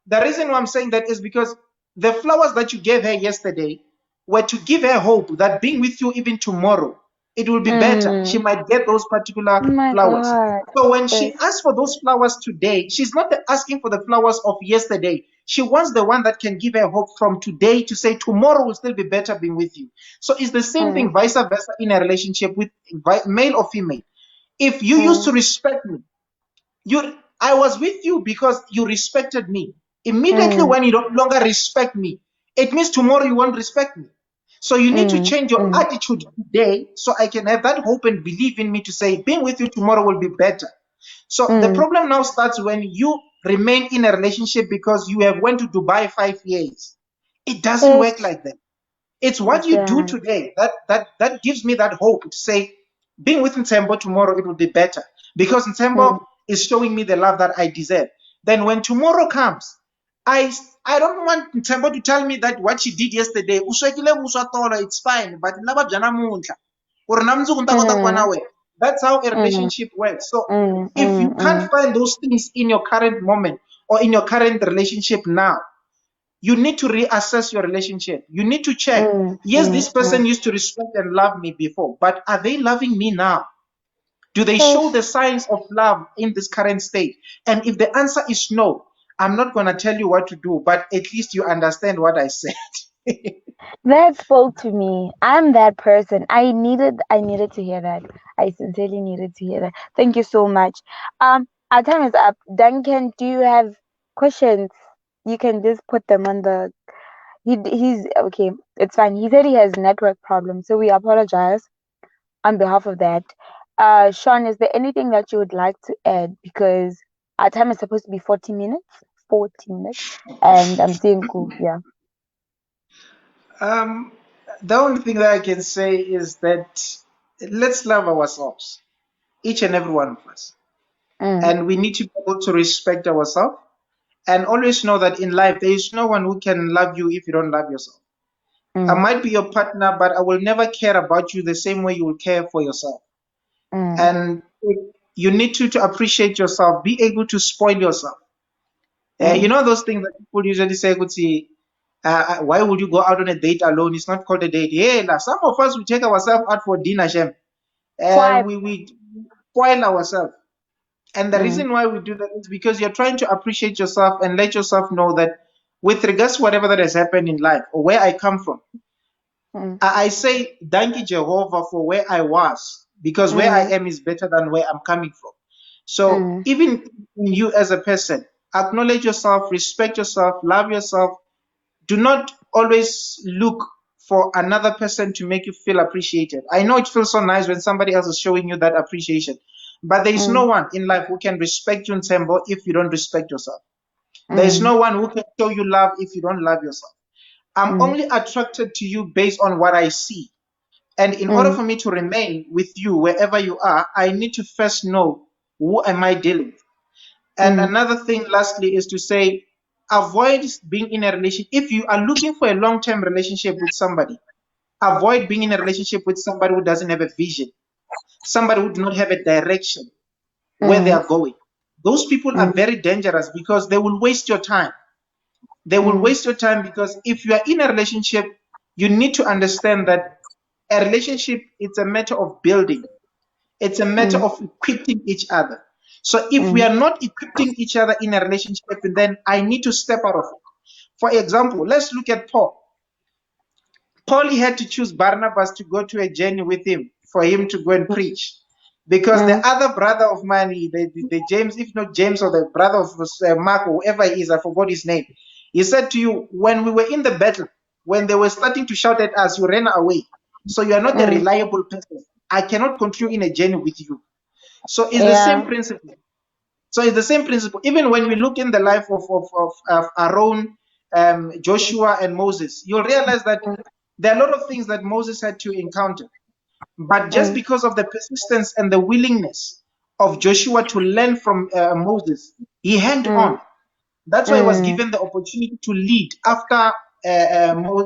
S3: the reason why I'm saying that is because the flowers that you gave her yesterday were to give her hope that being with you even tomorrow, it will be better. She
S2: Mm.
S3: might get those particular
S2: Oh my
S3: flowers.
S2: God.
S3: So when she
S2: Yes.
S3: asks for those flowers today, she's not asking for the flowers of yesterday. She wants the one that can give her hope from today to say tomorrow will still be better being with you. So it's the same
S2: Mm,
S3: thing, vice versa, in a relationship with male or female. If you used to
S2: mm,
S3: respect me, I was with you because you respected me. Immediately
S2: mm,
S3: when you don't longer respect me, it means tomorrow you won't respect me. So you need to
S2: mm,
S3: change your
S2: mm,
S3: attitude today so I can have that hope and believe in me to say being with you tomorrow will be better. So the
S2: mm.
S3: problem now starts when you remain in a relationship because you have went to Dubai 5 years. It doesn't work
S2: Yes.
S3: like that. It's what
S2: Yes,
S3: you do
S2: yeah.
S3: today that gives me that hope to say, being with Ntembo tomorrow, it will be better because Ntembo
S2: Mm,
S3: is showing me the love that I deserve. Then when tomorrow comes, I I don't want Ntembo to tell me that what she did yesterday, "Uswekile vuswa tolo, it's fine, but lava bya namuntlha, ku ri na mundzuku ni ta kota ku va na
S2: mm,
S3: wena." That's how a
S2: mm,
S3: relationship works. So
S2: mm,
S3: if
S2: mm,
S3: you can't
S2: mm.
S3: find those things in your current moment or in your current relationship now, you need to reassess your relationship. You need to check.
S2: Mm,
S3: Yes,
S2: mm,
S3: this
S2: mm.
S3: person used to respect and love me before, but are they loving me now? Do they show
S2: Yes.
S3: the signs of love in this current state? And if the answer is no, I'm not going to tell you what to do, but at least you understand what I said.
S2: That spoke to me. I'm that person. I needed to hear that. I sincerely needed to hear that. Thank you so much. Our time is up. Duncan, do you have questions? You can just put them on the he's okay. It's fine. He said he has network problems, so we apologize on behalf of that. Sean, is there anything that you would like to add? Because our time is supposed to be 40 minutes. 40 minutes. And I'm saying cool, yeah.
S3: um, the only thing that I can say is that let's love ourselves, each and every one of us.
S2: Mm,
S3: And we need to be able to respect ourselves. And always know that in life, there is no one who can love you if you don't love yourself. I might be your partner, but I will never care about you the same way you will care for yourself. And you need to appreciate yourself, be able to spoil yourself. You know those things that people usually say, "Kutsi, why would you go out on a date alone? It's not called a date." Yeah, nah, some of us we take ourselves out for dinner, Shem, and
S2: Swipe.
S3: we spoil ourselves. And the
S2: Mm,
S3: reason why we do that is because you're trying to appreciate yourself and let yourself know that with regards to whatever that has happened in life or where I come from,
S2: mm,
S3: I say thank you, Jehovah, for where I was, because where I
S2: mm,
S3: am is better than where I'm coming from. So
S2: mm,
S3: even in you as a person, acknowledge yourself, respect yourself, love yourself. Do not always look for another person to make you feel appreciated. I know it feels so nice when somebody else is showing you that appreciation, but there is no
S2: mm,
S3: one in life who can respect you in Tembo if you don't respect yourself. There is
S2: mm,
S3: no one who can show you love if you don't love yourself. I'm
S2: mm,
S3: only attracted to you based on what I see. And in order
S2: mm,
S3: for me to remain with you wherever you are, I need to first know who am I dealing with. And
S2: mm,
S3: another thing, lastly, is to say avoid being in a relationship. If you are looking for a long term relationship with somebody, avoid being in a relationship with somebody who doesn't have a vision, somebody who do not have a direction where they
S2: mm,
S3: are going. Those people are
S2: mm,
S3: very dangerous because they will waste your time. They will
S2: mm,
S3: waste your time because if you are in a relationship, you need to understand that a relationship is a matter of building. It's a matter
S2: mm,
S3: of equipping each other. So if we
S2: mm,
S3: are not equipping each other in a relationship, then I need to step out of it. For example, let's look at Paul. Paul had to choose Barnabas to go to a journey with him for him to go and preach. Because the
S2: mm,
S3: other brother of mine, the James, if not James, or the brother of Mark, or whoever he is, I forgot his name. He said to you, when we were in the battle, when they were starting to shout at us, you ran away. So you are not a
S2: mm.
S3: reliable person. I cannot continue in a journey with you. So it's the same
S2: Yeah.
S3: principle. So it's the same principle. Even when we look in the life of Aaron, Joshua, and Moses, you'll realize that
S2: Mm,
S3: there are a lot of things that Moses had to encounter. But just
S2: mm,
S3: because of the persistence and the willingness of Joshua to learn from Moses, he held
S2: mm,
S3: on. That's why he was
S2: mm,
S3: given the opportunity to lead after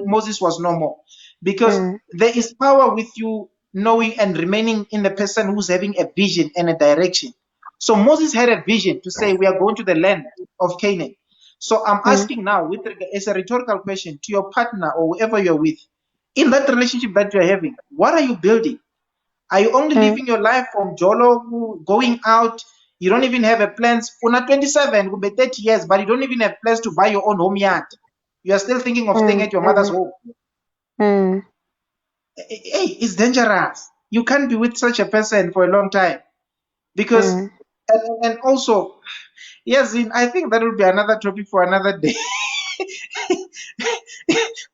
S3: Moses was no more. Because
S2: mm,
S3: there is power with you knowing and remaining in the person who's having a vision and a direction. So Moses had a vision to say, we are going to the land of Canaan. So I'm
S2: mm,
S3: asking now, as a rhetorical question to your partner or whoever you're with, in that relationship that you're having, what are you building? Are you only
S2: mm,
S3: living your life from Mjolo, going out? You don't even have a plans. Una 27, will be 30 years, but you don't even have plans to buy your own home yard. You are still thinking of staying
S2: mm,
S3: at your mother's
S2: mm,
S3: home.
S2: mm,
S3: Hey, it's dangerous. You can't be with such a person for a long time because,
S2: mm.
S3: and also, yes, I think that will be another topic for another day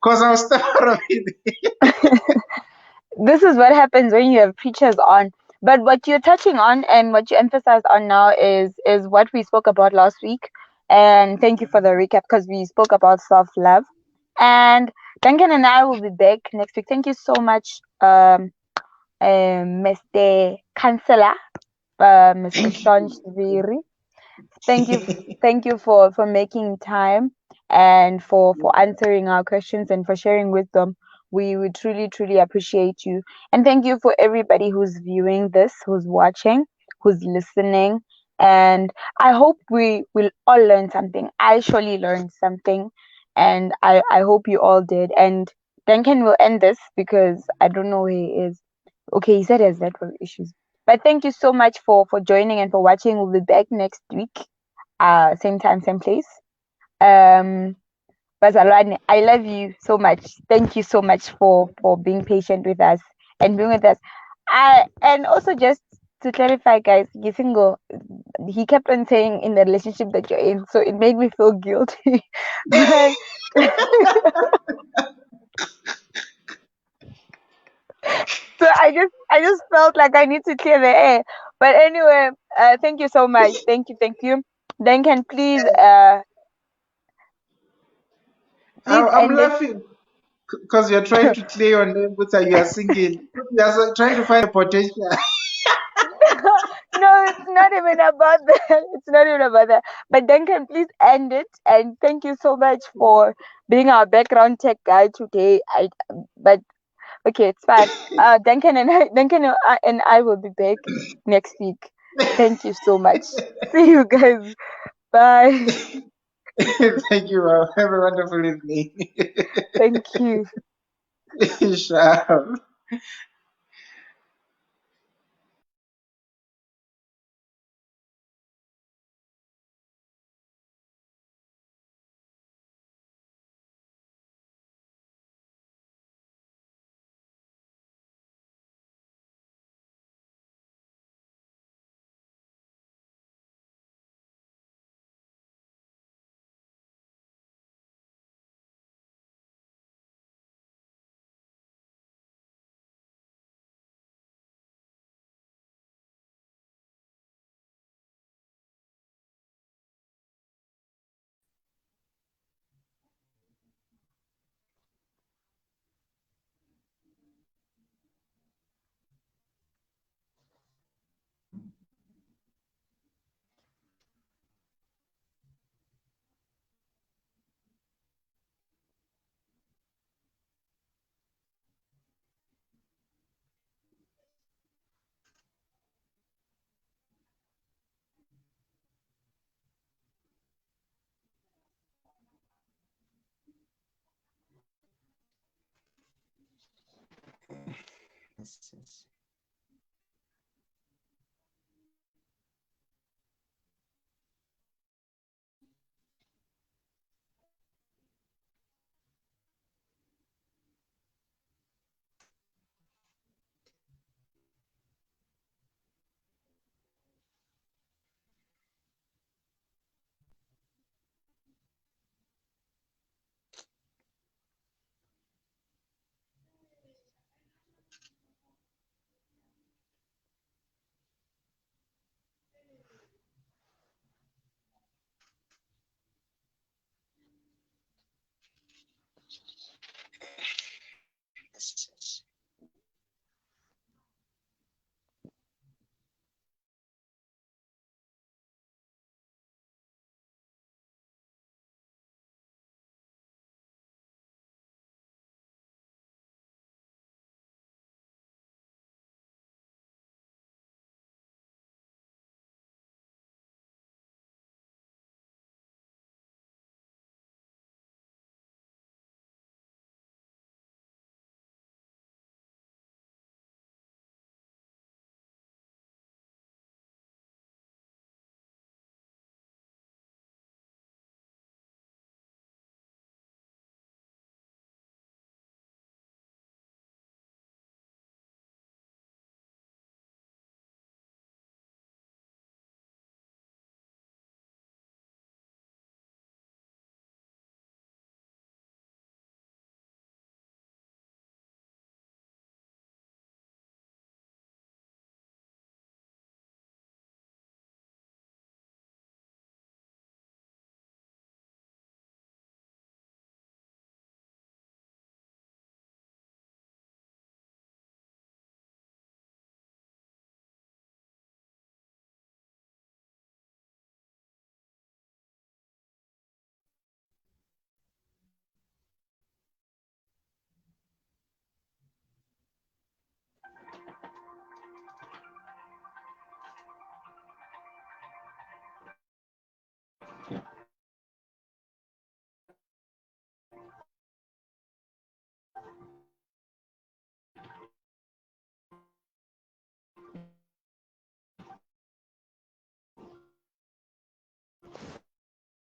S3: because I'll step out of it.
S2: This is what happens when you have preachers on. But what you're touching on and what you emphasize on now is what we spoke about last week. And thank you for the recap because we spoke about self love. And Duncan and I will be back next week. Thank you so much, Mr. Counselor, Mr.
S3: Thank
S2: Sean
S3: you.
S2: Shiviri. Thank you for making time and for answering our questions and for sharing wisdom. We truly appreciate you. And thank you for everybody who's viewing this, who's watching, who's listening. And I hope we will all learn something. I surely learned something, and I hope you all did. And Duncan will end this because I don't know where he is. Okay, he said he has network issues. But thank you so much for joining and for watching. We'll be back next week, same time, same place. Um, Bazalwane, I love you so much. Thank you so much for being patient with us and being with us. And also just to clarify, guys, Gisingo, he kept on saying in the relationship that you're in, so it made me feel guilty. But so I just felt like I need to clear the air. But anyway, thank you so much. Thank you. Then can please
S3: I'm
S2: end it.
S3: laughing because you're trying to clear your name, but you are singing. You are trying to find a potential.
S2: No, it's not. not even about that. It's not even about that. But Duncan, please end it. And thank you so much for being our background tech guy today. But okay, it's fine. Duncan and I will be back next week. Thank you so much. See you guys. Bye.
S3: Thank you. Have a wonderful evening.
S2: Thank you.
S3: Sure.
S1: Yes, yes.